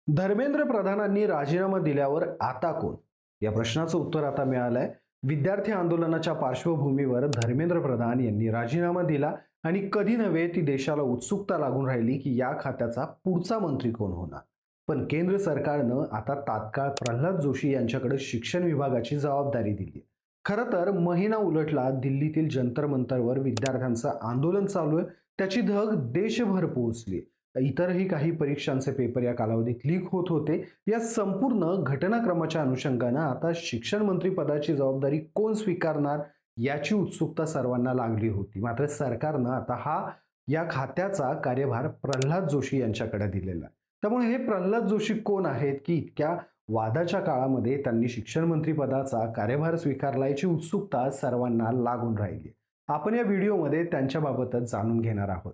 धर्मेंद्र प्रधानांनी राजीनामा दिल्यावर आता कोण? या प्रश्नाचं उत्तर आता मिळालंय. विद्यार्थी आंदोलनाच्या पार्श्वभूमीवर धर्मेंद्र प्रधान यांनी राजीनामा दिला आणि कधी नव्हे ती देशाला उत्सुकता लागून राहिली की या खात्याचा पुढचा मंत्री कोण होणार. पण केंद्र सरकारनं आता तात्काळ प्रल्हाद जोशी यांच्याकडे शिक्षण विभागाची जबाबदारी दिली. खरं तर महिना उलटला, दिल्लीतील जंतर मंतरवर विद्यार्थ्यांचं आंदोलन चालू आहे. त्याची धग देशभर पोहोचली. इतरही काही परीक्षांचे पेपर या कालावधीत लीक होत होते. या संपूर्ण घटनाक्रमाच्या अनुषंगानं आता शिक्षण मंत्री पदाची जबाबदारी कोण स्वीकारणार याची उत्सुकता सर्वांना लागली होती. मात्र सरकारनं आता या खात्याचा कार्यभार प्रल्हाद जोशी यांच्याकडे दिलेला आहे. त्यामुळे हे प्रल्हाद जोशी कोण आहेत की इतक्या वादाच्या काळामध्ये त्यांनी शिक्षण मंत्री पदाचा कार्यभार स्वीकारला, याची उत्सुकता सर्वांना लागून राहिली. आपण या व्हिडिओमध्ये त्यांच्याबाबतच जाणून घेणार आहोत.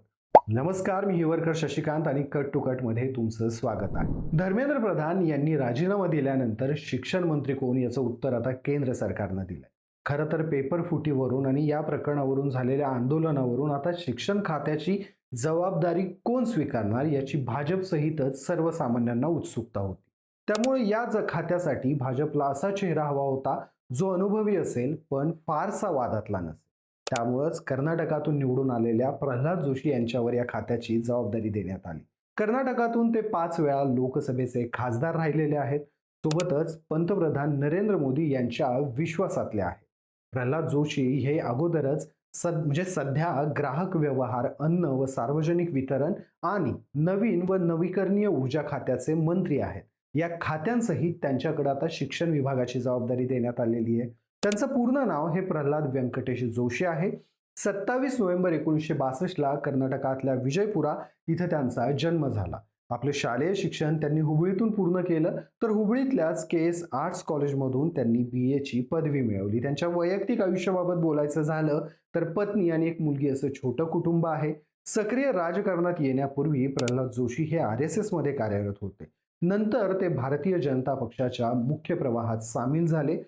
नमस्कार, मी हिवरकर शशिकांत आणि कट टू कट मध्ये तुमचं स्वागत आहे. धर्मेंद्र प्रधान यांनी राजीनामा दिल्यानंतर शिक्षण मंत्री कोण याचं उत्तर आता केंद्र सरकारनं दिलंय. खरं तर पेपर फुटीवरून आणि या प्रकरणावरून झालेल्या आंदोलनावरून आता शिक्षण खात्याची जबाबदारी कोण स्वीकारणार याची भाजप सहितच सर्वसामान्यांना उत्सुकता होती. त्यामुळे या खात्यासाठी भाजपला असा चेहरा हवा होता जो अनुभवी असेल पण फारसा वादातला नसेल. त्यामुळेच कर्नाटकातून निवडून आलेल्या प्रल्हाद जोशी यांच्यावर या खात्याची जबाबदारी देण्यात आली. कर्नाटकातून ते 5 वेळा लोकसभेचे खासदार राहिलेले आहेत. सोबतच पंतप्रधान नरेंद्र मोदी यांच्या विश्वासातले आहेत. प्रल्हाद जोशी हे अगोदरच सध्या ग्राहक व्यवहार, अन्न व सार्वजनिक वितरण आणि नवीन व नवीकरणीय ऊर्जा खात्याचे मंत्री आहेत. या खात्यांसहित त्यांच्याकडे आता शिक्षण विभागाची जबाबदारी देण्यात आलेली आहे. त्यांचं पूर्ण नाव हे प्रल्हाद व्यंकटेश जोशी आहे. 27 नोव्हेंबर 1962 ला कर्नाटकातल्या विजयपुरा इथं त्यांचा जन्म झाला. आपले शालेय शिक्षण त्यांनी हुबळीतून पूर्ण केलं, तर हुबळीतल्याच KS आर्ट्स कॉलेजमधून त्यांनी BA ची पदवी मिळवली. त्यांच्या वैयक्तिक आयुष्याबाबत बोलायचं झालं तर पत्नी आणि एक मुलगी असं छोटं कुटुंब आहे. सक्रिय राजकारणात येण्यापूर्वी प्रल्हाद जोशी हे RSS मध्ये कार्यरत होते. नंतर ते भारतीय जनता पक्षाच्या मुख्य प्रवाहात सामील झाले.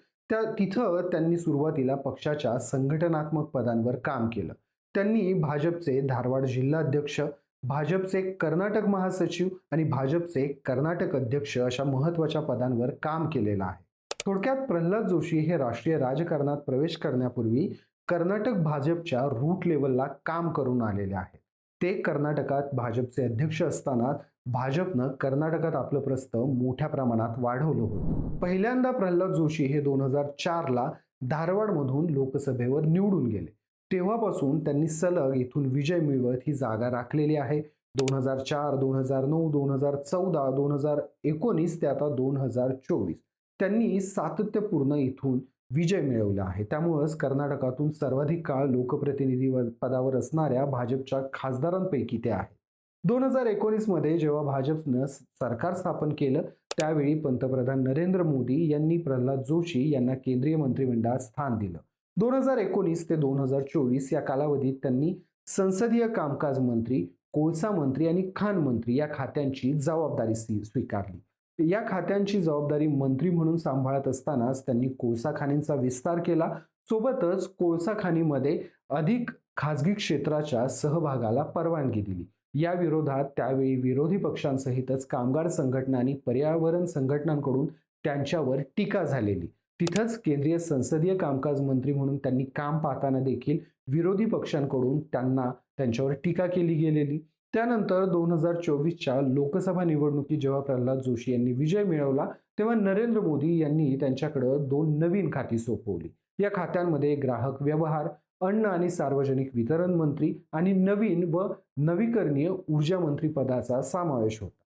तिथं त्यांनी सुरुवातीला पक्षाच्या संघटनात्मक पदांवर काम केलं. त्यांनी भाजपचे धारवाड जिल्हाध्यक्ष, भाजपचे कर्नाटक महासचिव आणि भाजपचे कर्नाटक अध्यक्ष अशा महत्त्वाच्या पदांवर काम केलेलं आहे. थोडक्यात प्रल्हाद जोशी हे राष्ट्रीय राजकारणात प्रवेश करण्यापूर्वी कर्नाटक भाजपच्या रूट लेवलला काम करून आलेले आहेत. ते कर्नाटकात भाजपचे अध्यक्ष असताना भाजपनं कर्नाटकात आपलं प्रस्थ मोठ्या प्रमाणात वाढवलं होतं. पहिल्यांदा प्रल्हाद जोशी हे 2004 ला धारवाडमधून लोकसभेवर निवडून गेले. तेव्हापासून त्यांनी सलग इथून विजय मिळवत ही जागा राखलेली आहे. 2004, 2009, 2014, 2019 ते आता 2024 त्यांनी सातत्यपूर्ण इथून विजय मिळवला आहे. त्यामुळेच कर्नाटकातून सर्वाधिक काळ लोकप्रतिनिधी पदावर असणाऱ्या भाजपच्या खासदारांपैकी ते आहे. 2019 मध्ये जेव्हा भाजपनं सरकार स्थापन केलं त्यावेळी पंतप्रधान नरेंद्र मोदी यांनी प्रल्हाद जोशी यांना केंद्रीय मंत्रिमंडळात स्थान दिलं. 2019 ते 2024 या कालावधीत त्यांनी संसदीय कामकाज मंत्री, कोळसा मंत्री आणि खाण मंत्री या खात्यांची जबाबदारी स्वीकारली. या खात्यांची जबाबदारी मंत्री म्हणून सांभाळत असतानाच त्यांनी कोळसा खाणींचा विस्तार केला. सोबतच कोळसा खाणीमध्ये अधिक खासगी क्षेत्राच्या सहभागाला परवानगी दिली. या विरोधात त्यावेळी विरोधी पक्षांसहितच कामगार संघटना आणि पर्यावरण संघटनांकडून त्यांच्यावर टीका झालेली. तिथंच केंद्रीय संसदीय कामकाज मंत्री म्हणून त्यांनी काम पाहताना देखील विरोधी पक्षांकडून त्यांच्यावर टीका केली गेलेली. त्यानंतर 2024च्या लोकसभा निवडणुकीत जेव्हा प्रल्हाद जोशी यांनी विजय मिळवला तेव्हा नरेंद्र मोदी यांनी त्यांच्याकडे 2 नवीन खाती सोपवली. या खात्यांमध्ये ग्राहक व्यवहार, अन्न आणि सार्वजनिक वितरण मंत्री आणि नवीन व नवीकरणीय ऊर्जा मंत्री पदाचा समावेश होता.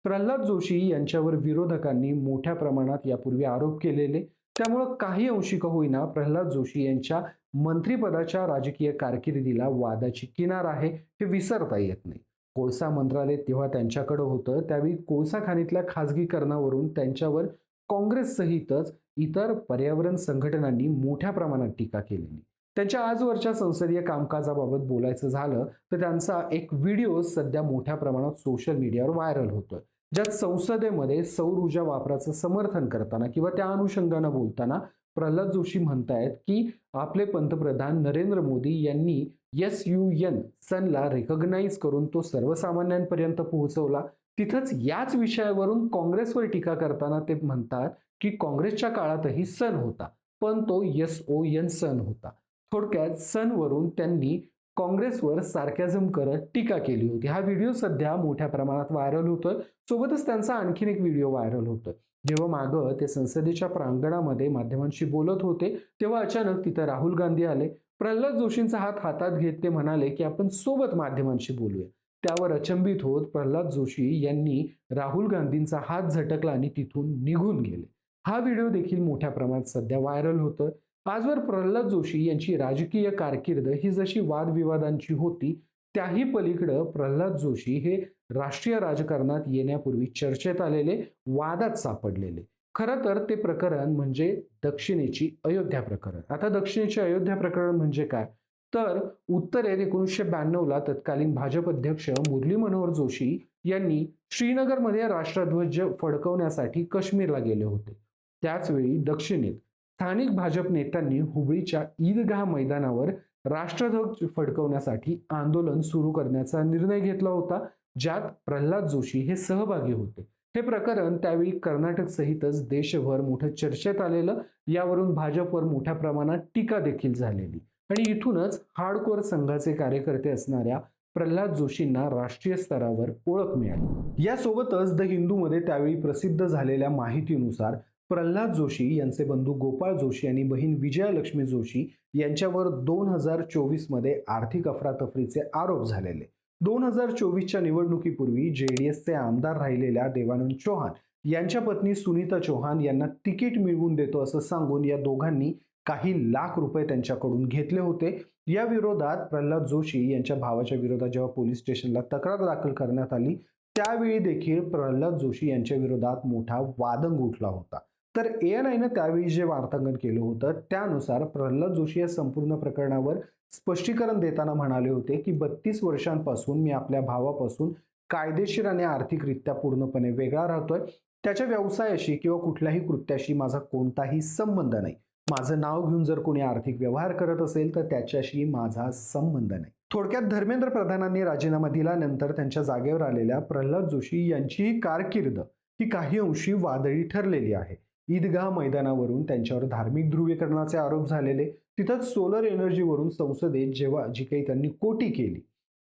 प्रल्हाद जोशी यांच्यावर विरोधकांनी मोठ्या प्रमाणात यापूर्वी आरोप केलेले. त्यामुळे काही अंशी का होईना प्रल्हाद जोशी यांच्या मंत्रिपदाच्या राजकीय कारकिर्दीला वादाची किनार आहे हे विसरता येत नाही. कोळसा मंत्रालय तेव्हा त्यांच्याकडे होतं. त्यावेळी कोळसा खाणीतल्या खासगीकरणावरून त्यांच्यावर काँग्रेस सहितच इतर पर्यावरण संघटनांनी मोठ्या प्रमाणात टीका केलेली. त्यांच्या आजवरच्या संसदीय कामकाजाबाबत बोलायचं झालं तर त्यांचा एक व्हिडिओ सध्या मोठ्या प्रमाणात सोशल मीडियावर व्हायरल होतोय, ज्यात संसदेमध्ये सौर ऊर्जा वापराचं समर्थन करताना किंवा त्या अनुषंगानं बोलताना प्रल्हाद जोशी म्हणतायत की आपले पंतप्रधान नरेंद्र मोदी यांनी SUN सनला रेकॉग्नाइज करून तो सर्वसामान्यांपर्यंत पोहोचवला. तिथंच याच विषयावरून काँग्रेसवर टीका करताना ते म्हणतात की काँग्रेसच्या काळातही सण होता, पण तो SON सण होता. थोडक्यात सणवरून त्यांनी काँग्रेसवर सार्कॅझम करत टीका केली होती. हा व्हिडिओ सध्या मोठ्या प्रमाणात व्हायरल होतोय. सोबतच त्यांचा आणखीन एक व्हिडिओ व्हायरल होतोय. जेव्हा मागं ते संसदेच्या प्रांगणामध्ये माध्यमांशी बोलत होते, तेव्हा अचानक तिथं राहुल गांधी आले. प्रल्हाद जोशींचा हात हातात घेत ते म्हणाले की आपण सोबत माध्यमांशी बोलूया. त्यावर अचंबित होत प्रल्हाद जोशी यांनी राहुल गांधींचा हात झटकला आणि तिथून निघून गेले. हा व्हिडिओ देखील मोठ्या प्रमाणात सध्या व्हायरल होतोय. आजवर प्रल्हाद जोशी यांची राजकीय कारकीर्द ही जशी वादविवादांची होती, त्याही पलीकडं प्रल्हाद जोशी हे राष्ट्रीय राजकारणात येण्यापूर्वी चर्चेत आलेले, वादात सापडलेले. खरं तर ते प्रकरण म्हणजे दक्षिणेची अयोध्या प्रकरण. आता दक्षिणेचे अयोध्या प्रकरण म्हणजे काय? तर उत्तरेत 1992ला तत्कालीन भाजप अध्यक्ष मुरली मनोहर जोशी यांनी श्रीनगरमध्ये राष्ट्रध्वज फडकवण्यासाठी काश्मीरला गेले होते. त्याचवेळी दक्षिणेत स्थानिक भाजप नेत्यांनी हुबळीच्या ईदगाह मैदानावर राष्ट्रध्वज फडकवण्यासाठी आंदोलन सुरू करण्याचा निर्णय घेतला होता, ज्यात प्रल्हाद जोशी हे सहभागी होते. हे प्रकरण त्यावेळी कर्नाटक सहितच देशभर मोठं चर्चेत आलेलं. यावरून भाजपवर मोठ्या प्रमाणात टीका देखील झालेली आणि इथूनच हार्डकोर संघाचे कार्यकर्ते असणाऱ्या प्रल्हाद जोशींना राष्ट्रीय स्तरावर ओळख मिळाली. यासोबतच द हिंदूमध्ये त्यावेळी प्रसिद्ध झालेल्या माहितीनुसार प्रल्हाद जोशी यांचे बंधू गोपाळ जोशी आणि बहीण विजयालक्ष्मी जोशी यांच्यावर 2024 मध्ये आर्थिक अफरातफरीचे आरोप झालेले. 2024च्या निवडणुकीपूर्वी JDSचे आमदार राहिलेल्या देवानंद चौहान यांच्या पत्नी सुनीता चौहान यांना तिकीट मिळवून देतो असं सांगून या दोघांनी काही लाख रुपये त्यांच्याकडून घेतले होते. या विरोधात प्रल्हाद जोशी यांच्या भावाच्या विरोधात जेव्हा पोलीस स्टेशनला तक्रार दाखल करण्यात आली, त्यावेळी देखील प्रल्हाद जोशी यांच्या विरोधात मोठा वादंग उठला होता. तर ANIनं त्यावेळी जे वार्तांकन केलं होतं त्यानुसार प्रल्हाद जोशी या संपूर्ण प्रकरणावर स्पष्टीकरण देताना म्हणाले होते की 32 वर्षांपासून मी आपल्या भावापासून कायदेशीर आणि आर्थिकरित्या पूर्णपणे वेगळा राहतोय. त्याच्या व्यवसायाशी किंवा कुठल्याही कृत्याशी माझा कोणताही संबंध नाही. माझं नाव घेऊन जर कोणी आर्थिक व्यवहार करत असेल तर त्याच्याशी माझा संबंध नाही. थोडक्यात धर्मेंद्र प्रधानांनी राजीनामा दिल्यानंतर त्यांच्या जागेवर आलेल्या प्रल्हाद जोशी यांची कारकीर्द ही काही अंशी वादळी ठरलेली आहे. ईदगाह मैदानावरून त्यांच्यावर धार्मिक ध्रुवीकरणाचे आरोप झालेले, तिथंच सोलर एनर्जीवरून संसदेत जेव्हा जी काही त्यांनी कोटी केली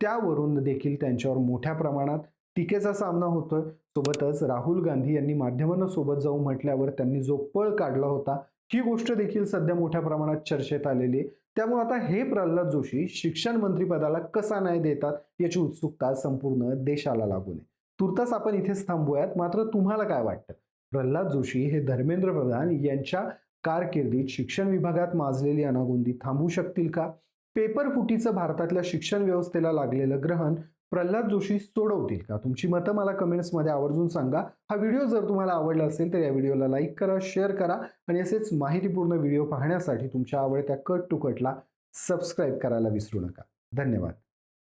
त्यावरून देखील त्यांच्यावर मोठ्या प्रमाणात टीकेचा सामना होतोय. सोबतच राहुल गांधी यांनी माध्यमांना सोबत जाऊन म्हटल्यावर त्यांनी जो पळ काढला होता, ही गोष्ट देखील सध्या मोठ्या प्रमाणात चर्चेत आलेली आहे. त्यामुळे आता हे प्रल्हाद जोशी शिक्षण मंत्री पदाला कसा न्याय देतात याची उत्सुकता संपूर्ण देशाला लागू नये. तुर्तास आपण इथेच थांबूयात. मात्र तुम्हाला काय वाटतं? प्रल्हाद जोशी हे धर्मेंद्र प्रधान यांच्या कारकिर्दीत शिक्षण विभागात माजलेली अनागोंदी थांबवू शकतील का? पेपर फुटीचं भारतातल्या शिक्षण व्यवस्थेला लागलेलं ग्रहण प्रल्हाद जोशी सोडवतील का? तुमची मतं मला कमेंट्समध्ये आवर्जून सांगा. हा व्हिडिओ जर तुम्हाला आवडला असेल तर या व्हिडिओला लाईक करा, शेअर करा आणि असेच माहितीपूर्ण व्हिडिओ पाहण्यासाठी तुमच्या आवडत्या कट टू कटला सबस्क्राईब करायला विसरू नका. धन्यवाद.